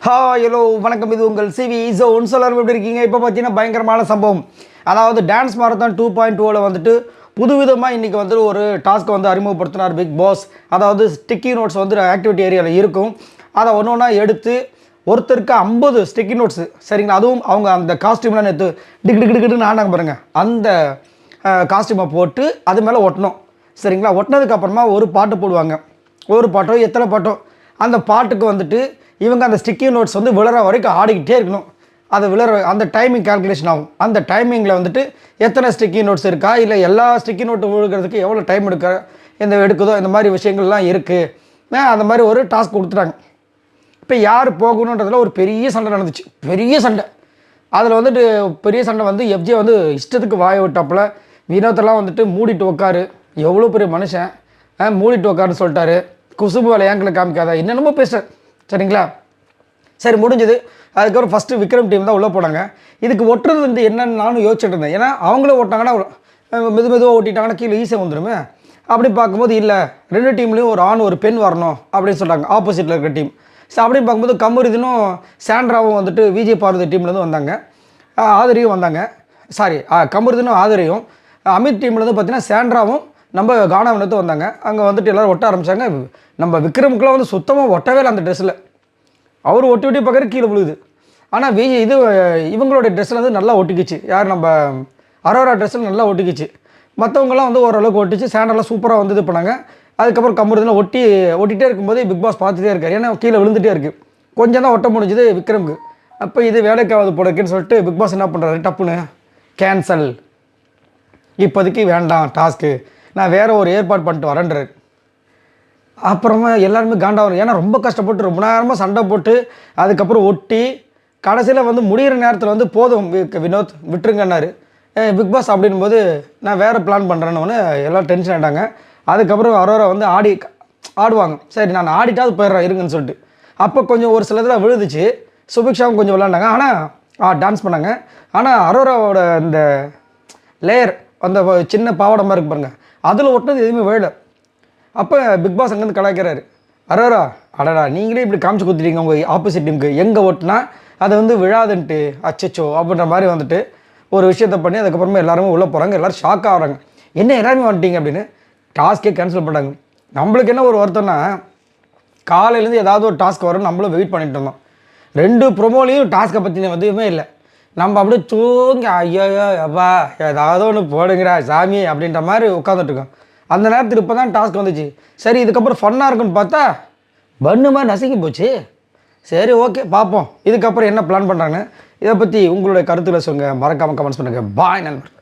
Hello வணக்கம். இது உங்கள் சிவி ஜோன். எல்லாரும் எப்படி இருக்கீங்க? இப்போ பார்த்தீங்கன்னா பயங்கரமான சம்பவம். அதாவது டான்ஸ் மாரத்தான் 2.0 வந்துட்டு புதுவிதமாக இன்றைக்கி வந்து ஒரு டாஸ்க்கை வந்து அறிமுகப்படுத்தினார் பிக் பாஸ். அதாவது ஸ்டிக்கி நோட்ஸ் வந்து ஆக்டிவிட்டி ஏரியாவில் இருக்கும். அதை ஒன்று ஒன்றா எடுத்து ஒருத்தருக்கு 50 ஸ்டிக்கி நோட்ஸு, சரிங்களா? அதுவும் அவங்க அந்த காஸ்டியூம்லாம் நேற்று டிக்கிட்டுன்னு ஆனாங்க பாருங்கள். அந்த காஸ்டியூமை போட்டு அது மேலே ஒட்டணும், சரிங்களா? ஒட்டினதுக்கப்புறமா ஒரு பாட்டு போடுவாங்க. ஒரு பாட்டோ எத்தனை பாட்டோ அந்த பாட்டுக்கு வந்துட்டு இவங்க அந்த ஸ்டிக்கி நோட்ஸ் வந்து விழற வரைக்கும் ஆடிக்கிட்டே இருக்கணும். அது விழற அந்த டைமிங் கால்குலேஷன் ஆகும். அந்த டைமிங்கில் வந்துட்டு எத்தனை ஸ்டிக்கி நோட்ஸ் இருக்கா, இல்லை எல்லா ஸ்டிக்கி நோட்டு விழுகிறதுக்கு எவ்வளோ டைம் எடுக்குதோ இந்த மாதிரி விஷயங்கள்லாம் இருக்குது. அந்த மாதிரி ஒரு டாஸ்க் கொடுத்துட்டாங்க. இப்போ யார் போகணுன்றதில் ஒரு பெரிய சண்டை நடந்துச்சு, பெரிய சண்டை. அதில் வந்துட்டு பெரிய சண்டை வந்து எஃப்ஜே வந்து இஷ்டத்துக்கு வாய விட்டாப்புல. வினோத்தெல்லாம் வந்துட்டு மூடிட்டு உட்காரு, எவ்வளோ பெரிய மனுஷன், மூடிட்டு உட்காருன்னு சொல்லிட்டாரு. குசுபு வேலை ஏங்களை காமிக்காத என்னென்னமோ பேசுகிறேன், சரிங்களா? சரி, முடிஞ்சது. அதுக்கப்புறம் ஃபஸ்ட்டு விக்ரம் டீம் தான் உள்ளே போனாங்க. இதுக்கு ஒட்டுறது வந்து என்னன்னு நானும் யோசிச்சுட்டு இருந்தேன். ஏன்னா அவங்களும் ஓட்டாங்கன்னா மெதுவாக ஓட்டிட்டாங்கன்னா கீழே ஈஸியாக வந்துடுமே. அப்படி பார்க்கும்போது இல்லை, 2 டீம்லேயும் ஒரு ஆண் ஒரு பெண் வரணும் அப்படின்னு சொல்கிறாங்க, ஆப்போசிட்டில் இருக்கிற டீம். ஸோ அப்படின்னு பார்க்கும்போது கமருதீனும் சாண்ட்ராவும் வந்துட்டு விஜய் பார்வதி டீம்லேருந்து வந்தாங்க, ஆதரியும் வந்தாங்க. சாரி, கமருதீனும் ஆதரியும். அமித் டீம்லேருந்து பார்த்தீங்கன்னா சாண்ட்ராவும் நம்ம கானாவினத்தும் வந்தாங்க. அங்கே வந்துட்டு எல்லோரும் ஒட்ட ஆரம்பித்தாங்க. நம்ம விக்ரமுக்குலாம் வந்து சுத்தமாக ஒட்டவே இல்லை அந்த ட்ரெஸ்ஸில். அவர் ஒட்டி பார்க்குற கீழே விழுகுது. ஆனால் இவங்களோட ட்ரெஸ்ஸில் வந்து நல்லா ஒட்டிக்கிச்சு. யார் நம்ம அரோரா ட்ரெஸ்ஸில் நல்லா ஒட்டிக்கிச்சு. மற்றவங்களாம் வந்து ஓரளவுக்கு ஒட்டிச்சு. சாண்டெல்லாம் சூப்பராக வந்து இது பண்ணாங்க. அதுக்கப்புறம் கமருதெல்லாம் ஒட்டிகிட்டே இருக்கும்போது பிக் பாஸ் பார்த்துட்டே இருக்கார். ஏன்னா கீழே விழுந்துகிட்டே இருக்குது. கொஞ்சம் தான் ஒட்ட முடிஞ்சுது விக்ரமுக்கு. அப்போ இது வேலைக்காவது போடக்குன்னு சொல்லிட்டு பிக் பாஸ் என்ன பண்ணுறாரு, டப்புன்னு கேன்சல், இப்போதைக்கு வேண்டாம் டாஸ்க்கு, நான் வேறு ஒரு ஏற்பாடு பண்ணிட்டு வரேன்றார். அப்புறமா எல்லாருமே காண்டாகும். ஏன்னா ரொம்ப கஷ்டப்பட்டு ரொம்ப நேரமாக சண்டை போட்டு அதுக்கப்புறம் ஒட்டி கடைசியில் வந்து முடிகிற நேரத்தில் வந்து போதும் வினோத் விட்டுருங்கன்னாரு பிக் பாஸ். அப்படின் போது நான் வேறு பிளான் பண்ணுறேன்னு எல்லாம் டென்ஷன் ஆகிட்டாங்க. அதுக்கப்புறம் அரோரா வந்து ஆடுவாங்க. சரி, நான் ஆடிட்டாவது போயிடுறேன் இருங்கன்னு சொல்லிட்டு. அப்போ கொஞ்சம் ஒரு சில இதில் விழுதுச்சு. சுபிக்ஷாவும் கொஞ்சம் விளாண்டாங்க, ஆனால் டான்ஸ் பண்ணாங்க. ஆனால் அரோராவோட இந்த லேயர், அந்த சின்ன பாவாடமாக இருக்கு பாருங்கள், அதில் ஒட்டினது எதுவுமே விழல. அப்போ பிக் பாஸ் அங்கேருந்து கலாய்க்கிறாரு, அரோரா அடடா நீங்களே இப்படி காமிச்சு கொடுத்துட்டீங்க உங்கள் ஆப்போசிட் டீமுக்கு, எங்கே ஒட்டினா அதை வந்து விழாதுன்ட்டு அச்சச்சோ அப்படின்ற மாதிரி வந்துட்டு ஒரு விஷயத்தை பண்ணி அதுக்கப்புறமா எல்லாருமே உள்ளே போகிறாங்க. எல்லோரும் ஷாக் ஆகிறாங்க, என்ன எல்லாருமே வந்துட்டீங்க அப்படின்னு. டாஸ்க்கே கேன்சல் பண்ணாங்க. நம்மளுக்கு என்ன ஒரு வருத்தம்னா, காலையிலேருந்து ஏதாவது ஒரு டாஸ்க் வரும், நம்மளும் வெயிட் பண்ணிட்டு இருந்தோம். 2 ப்ரொமோலையும் டாஸ்க்கை பற்றின எதுவுமே இல்லை. நம்ம அப்படியே தூங்கி ஐயோ அப்பா ஏதாவது ஒன்று போடுங்கிறா சாமி அப்படின்ற மாதிரி உட்காந்துட்ருக்கோம். அந்த நேரத்தில் இப்போ தான் டாஸ்க் வந்துச்சு. சரி, இதுக்கப்புறம் ஃபன்னாக இருக்குன்னு பார்த்தா பன்னு மாதிரி நசுங்கி போச்சு. சரி, ஓகே, பார்ப்போம் இதுக்கப்புறம் என்ன பிளான் பண்ணுறாங்கன்னு. இதை பற்றி உங்களுடைய கருத்துக்களை சொல்லுங்கள், மறக்காமல் கமெண்ட்ஸ் பண்ணுங்கள். பாய் நண்பர்.